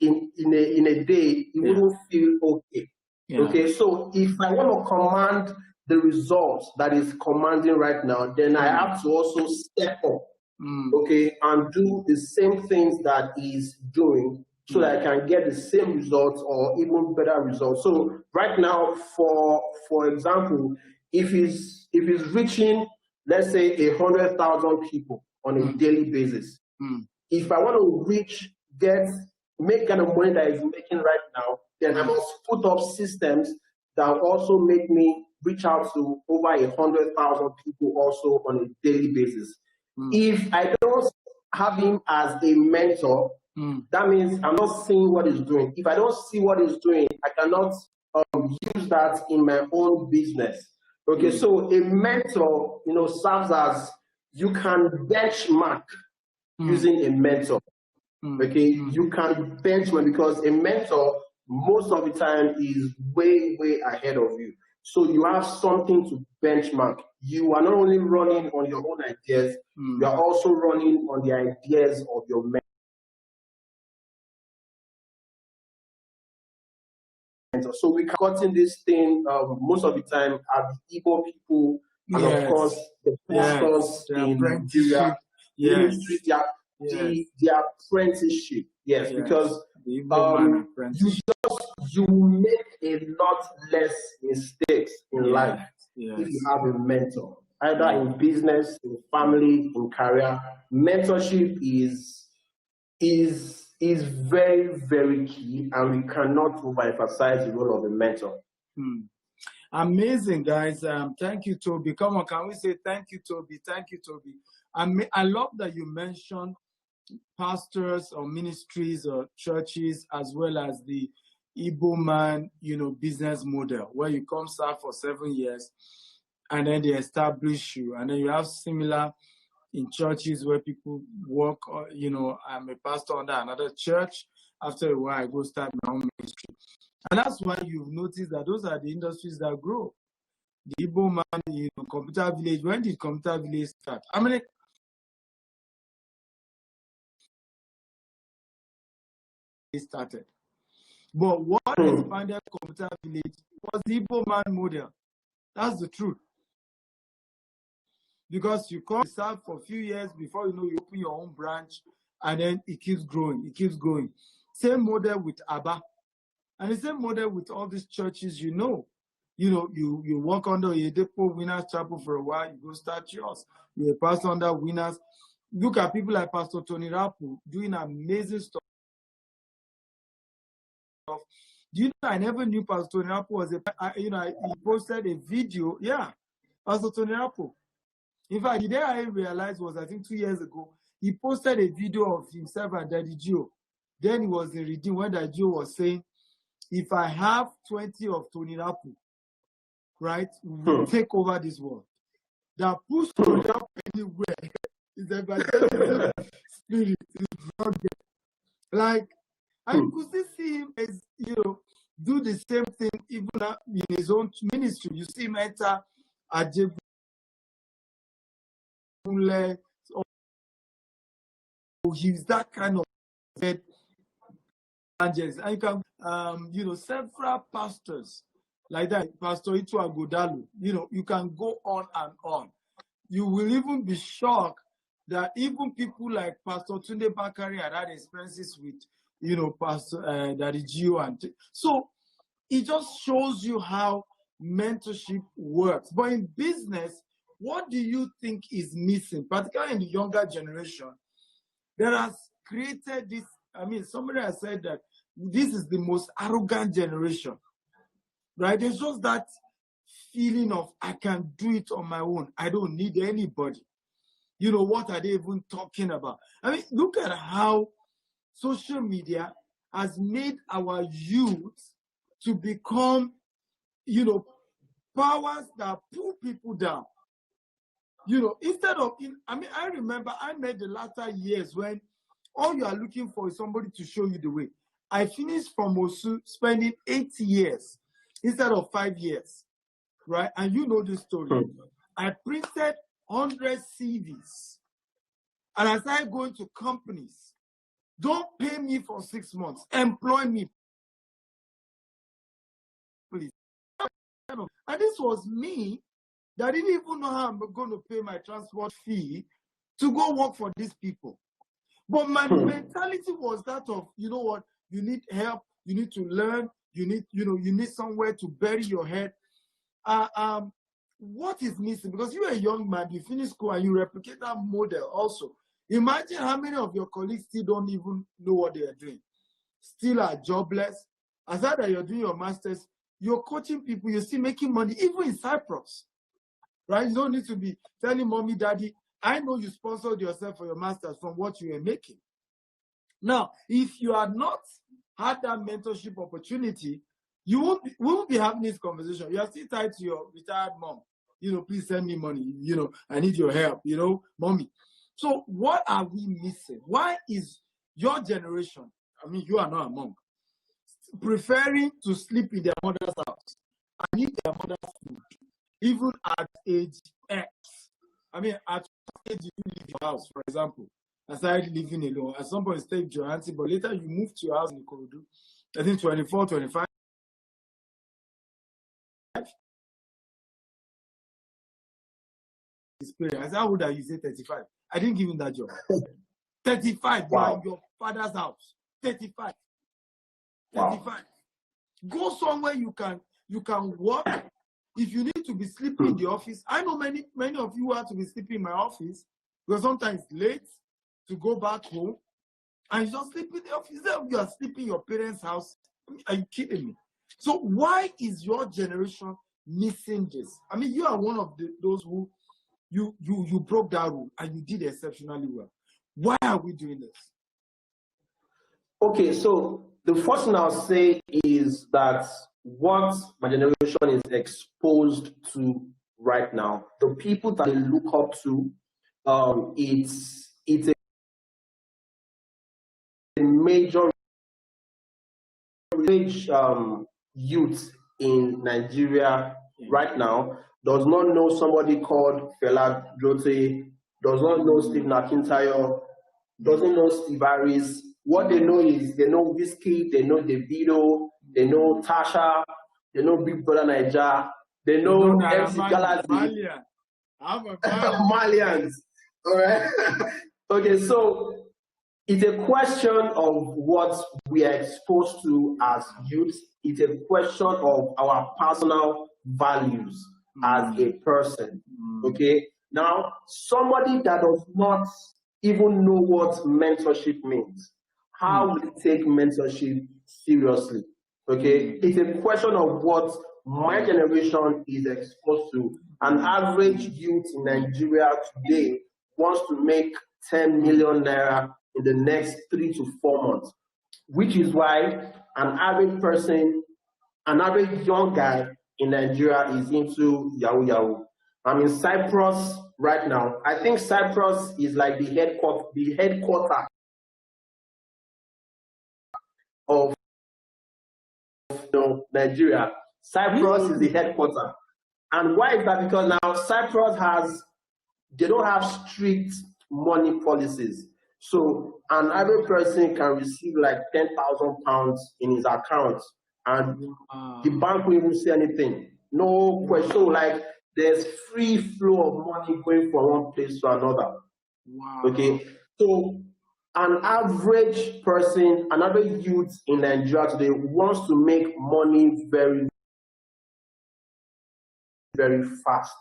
in a day, it wouldn't feel okay. Yeah. Okay, so if I want to command the results that is commanding right now, then I have to also step up, okay, and do the same things that is doing so that I can get the same results or even better results. So right now, for example, if it's reaching, let's say, 100,000 people on a daily basis, if I want to make kind of money that is making right now, then I must put up systems that also make me reach out to over 100,000 people also on a daily basis. If I don't have him as a mentor, that means I'm not seeing what he's doing. If I don't see what he's doing, I cannot use that in my own business. Okay, so a mentor, serves as you can benchmark using a mentor. Okay, you can benchmark because a mentor most of the time is way ahead of you. So you have something to benchmark. You are not only running on your own ideas, you are also running on the ideas of your mentor. So we cutting this thing most of the time at the Igbo people, and of course the pastors in Nigeria, ministry, their apprenticeship. Yes, because you make a lot less mistakes in life if you have a mentor, either in business, in family, in career. Mentorship is very key, and we cannot overemphasize the role of a mentor. Amazing, guys. Thank you, Tobi. Come on, can we say thank you, Tobi? Thank you, Tobi. I love that you mentioned pastors or ministries or churches, as well as the Igbo man, business model, where you come serve for 7 years and then they establish you. And then you have similar in churches where people work, I'm a pastor under another church. After a while, I go start my own ministry. And that's why you've noticed that those are the industries that grow. The Igbo man, Computer Village. When did Computer Village start? I mean, it started. But what expanded Computer Village was the Igbo man model. That's the truth. Because you come serve for a few years before you open your own branch, and then it keeps growing. It keeps going. Same model with Abba. And the same model with all these churches, you work under a depot Winners Chapel for a while, you go start yours. You're a pastor under Winners. Look at people like Pastor Tony Rapu doing amazing stuff. Do you know, I never knew Pastor Tony Rapu was he posted a video. Yeah, Pastor Tony Rapu. In fact, the day I realized was, I think 2 years ago, he posted a video of himself and Daddy Gio. Then he was in Redeem when Daddy Gio was saying, if I have 20 of Tony Rapu, right, we'll take over this world. That push Tony Rapu anywhere is evangelism spirit. Is not there. Like, and you could still see him as, do the same thing even in his own ministry. You see him enter Ajebule, he's that kind of evangelist. And you can, several pastors like that, Pastor Itu Agodalu, you can go on and on. You will even be shocked that even people like Pastor Tunde Bakari had had experiences with, Pastor Daddy Gio. And so it just shows you how mentorship works. But in business, what do you think is missing, particularly in the younger generation, that has created this? I mean, somebody has said that this is the most arrogant generation, right? There's just that feeling of, I can do it on my own. I don't need anybody. What are they even talking about? I mean, look at how social media has made our youth to become, powers that pull people down. Instead of, I remember I met the latter years when all you are looking for is somebody to show you the way. I finished from Osu spending 8 years instead of 5 years, right? And you know this story. I printed 100 CVs and I started going to companies Don't pay me for 6 months. Employ me, please. And this was me that didn't even know how I'm going to pay my transport fee to go work for these people. But my mentality was that of, you know what, you need help, you need to learn, you need somewhere to bury your head. What is missing? Because you're a young man, you finish school and you replicate that model also. Imagine how many of your colleagues still don't even know what they are doing, still are jobless. Aside that you're doing your master's, you're coaching people, you're still making money, even in Cyprus, right? You don't need to be telling mommy, daddy, I know you sponsored yourself for your master's from what you were making. Now, if you had not had that mentorship opportunity, we won't be having this conversation. You are still tied to your retired mom. Please send me money. I need your help, mommy. So what are we missing? Why is your generation, you are not a monk, preferring to sleep in their mother's house and eat their mother's food, even at age X? At what age did you leave your house, for example? I started living alone. At some point, stayed with your auntie, but later you moved to your house in Ikorodu. I think 24, 25. I said, how old are you? Say 35. I didn't give him that job. 35. Wow. You are in your father's house. 35. Wow. 35. Go somewhere you can work. If you need to be sleeping in the office, I know many of you have to be sleeping in my office because sometimes it's late to go back home and you just sleep in the office. You are sleeping in your parents' house. Are you kidding me? So why is your generation missing this? You are one of those who you broke that rule and you did exceptionally well. Why are we doing this? Okay, so the first thing I'll say is that what my generation is exposed to right now, the people that they look up to, it's a major youth in Nigeria right now does not know somebody called Fela Jote, does not know Stephen Akintayo, doesn't know Steve Harris. What they know is they know Whiskey, they know Davido, they know Tasha, they know Big Brother Naija, they know MC Galaxy. Malians. All right. Okay, so it's a question of what we are exposed to as youth. It's a question of our personal values as a person. Okay. Now, somebody that does not even know what mentorship means, how will he take mentorship seriously? Okay. It's a question of what my generation is exposed to. An average youth in Nigeria today wants to make 10 million naira in the next 3 to 4 months, which is why an average young guy in Nigeria is into Yahoo Yahoo. I'm in Cyprus right now. I think Cyprus is like the headquarter of Nigeria. Cyprus is the headquarter. And why is that? Because now Cyprus they don't have strict money policies. So an average person can receive like 10,000 pounds in his account and the bank will even say anything. No question. So like there's free flow of money going from one place to another. Wow. Okay. So an average person, an average youth in Nigeria today wants to make money very, very fast.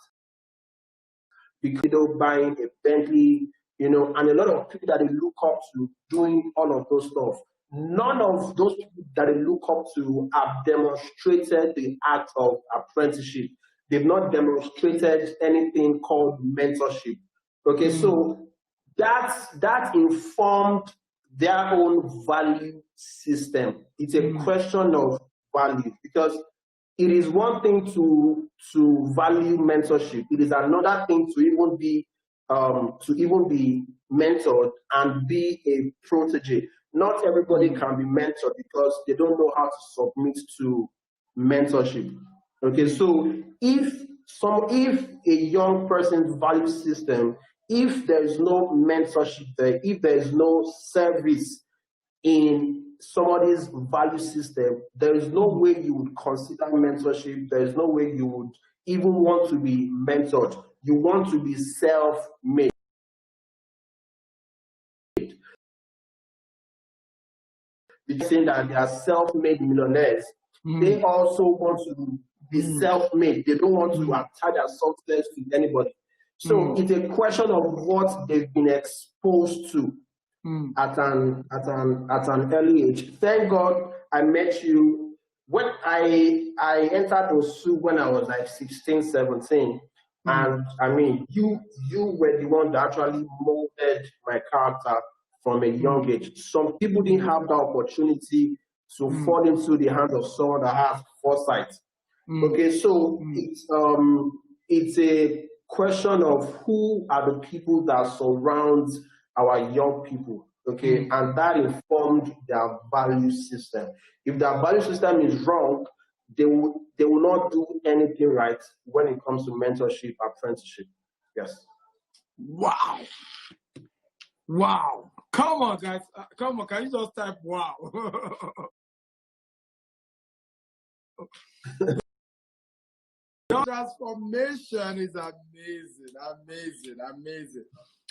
Because buying a Bentley, and a lot of people that they look up to doing all of those stuff. None of those people that they look up to have demonstrated the act of apprenticeship. They've not demonstrated anything called mentorship. Okay, so that informed their own value system. It's a question of value because it is one thing to value mentorship. It is another thing to even be mentored and be a protege. Not everybody can be mentored because they don't know how to submit to mentorship. Okay, so if a young person's value system, if there is no mentorship there, if there is no service in somebody's value system, there is no way you would consider mentorship. There is no way you would even want to be mentored. You want to be self-made. Saying that they are self-made millionaires, they also want to be self-made. They don't want to attach their success to anybody. So it's a question of what they've been exposed to at an early age. Thank God I met you when I entered Osu when I was like 16, 17. And I mean, you were the one that actually molded my character from a young age. Some people didn't have the opportunity to fall into the hands of someone that has foresight. Okay, so it's a question of who are the people that surround our young people, okay, and that informed their value system. If their value system is wrong, they will not do anything right when it comes to mentorship, apprenticeship. Yes. Wow. Wow. Come on, guys. Come on, can you just type wow? Your transformation is amazing, amazing, amazing.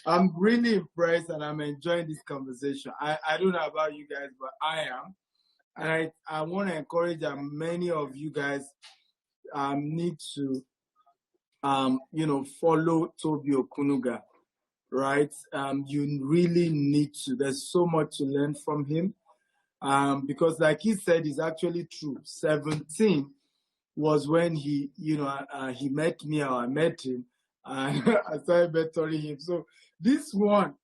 I'm really impressed and I'm enjoying this conversation. I don't know about you guys, but I am. And I want to encourage that many of you guys need to, follow Tobi Okunuga, right? You really need to. There's so much to learn from him because like he said, it's actually true. 17 was when he met me or I met him. I started mentoring him. So this one,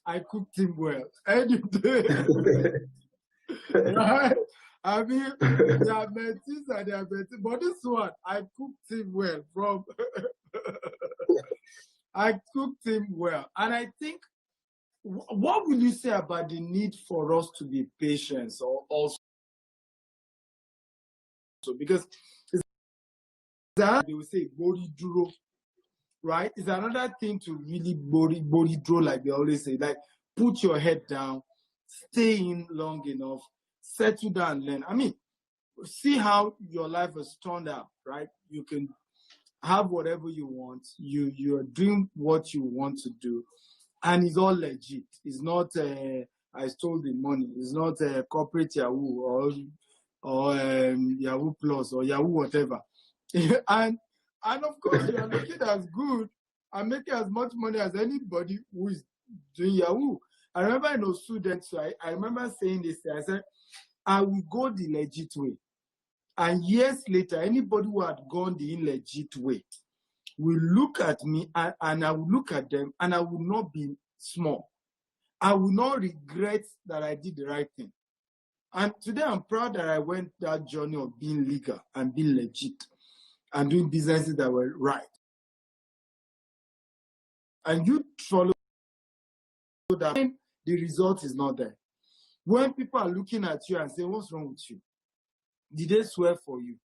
I cooked him well. Any day. Right? I mean, there are mentees and there are mentees. But this one, I cooked him well. I cooked him well. And I think, what will you say about the need for us to be patient or also? Because they will say body duro, right? It's another thing to really body duro, like they always say, like put your head down, stay in long enough, settle down, learn. I mean, see how your life has turned out, right? You can have whatever you want. You're doing what you want to do, and it's all legit. It's not I stole the money. It's not a corporate Yahoo or Yahoo Plus or Yahoo whatever. and of course you are looking as good and making as much money as anybody who is doing Yahoo. I remember in those students, so I remember saying this. I said, I will go the legit way. And years later, anybody who had gone the illegit way will look at me and I will look at them and I will not be small. I will not regret that I did the right thing. And today I'm proud that I went that journey of being legal and being legit and doing businesses that were right. And you follow that when the result is not there. When people are looking at you and saying, what's wrong with you? Did they swear for you?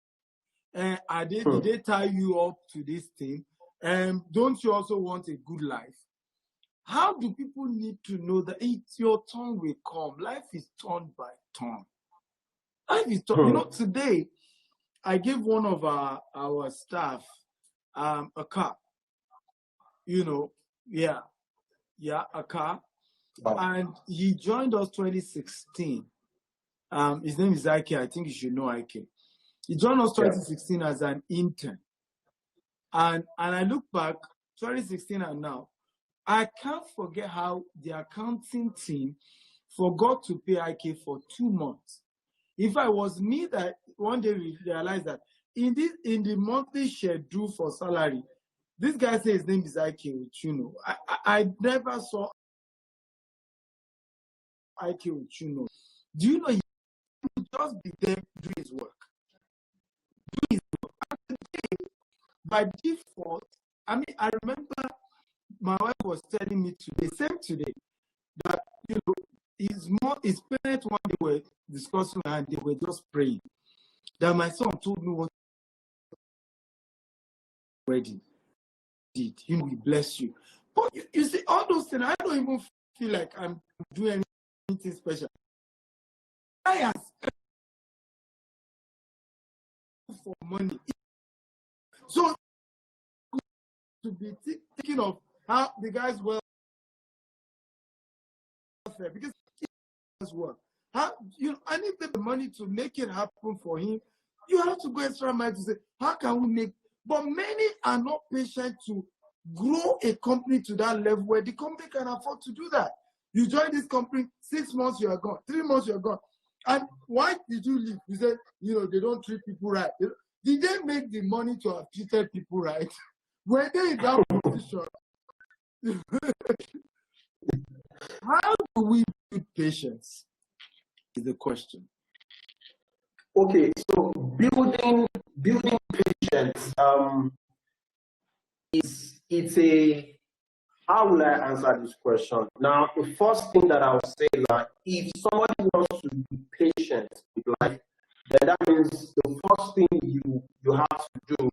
Did they tie you up to this thing? Don't you also want a good life? How do people need to know that it's your turn will come? Life is turned by turn. Life is turned. You know, today, I gave one of our staff a car. You know, a car. Wow. And he joined us 2016. His name is Ike. I think you should know Ike. He joined us 2016 as an intern. And I look back, 2016 and now, I can't forget how the accounting team forgot to pay Ike for 2 months. If I was me, that one day we realized that in the monthly schedule for salary, this guy says his name is Ike Uchuno. I never saw Ike Uchuno. Do you know he would just be there doing his work? And today, by default, I mean, I remember my wife was telling me today, that, you know, his parents one day were discussing and they were just praying. That my son told me what already did. You know, he bless you. But you see, all those things, I don't even feel like I'm doing anything special. for money. So to be thinking of how the guy's welfare, because as well, how I need the money to make it happen for him. You have to go extra mile to say, how can we make? But many are not patient to grow a company to that level where the company can afford to do that. You join this company, 6 months you are gone, 3 months you are gone. And why did you leave? You said, they don't treat people right. Did they make the money to have treated people right? Were they in that position? How do we build patience? Is the question. Okay, so building patience it's a, how will I answer this question? Now, the first thing that I would say is that if somebody wants to be patient with life, then that means the first thing you have to do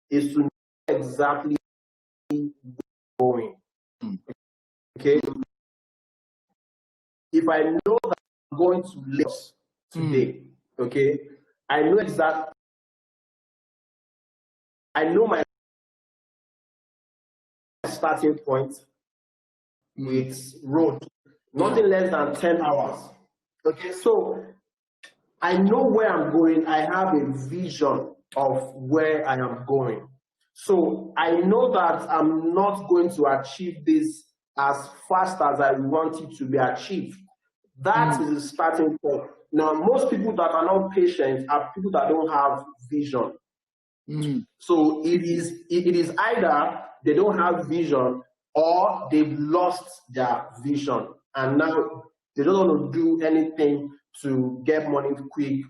is to know exactly where you're going. Okay? If I know that I'm going to Lagos today, okay, I know exactly, I know my starting point with road, nothing less than 10 hours. Okay, so I know where I'm going. I have a vision of where I am going. So I know that I'm not going to achieve this as fast as I want it to be achieved. That is the starting point. Now, most people that are not patient are people that don't have vision. So it is either they don't have vision or they've lost their vision and now they don't want to do anything to get money quick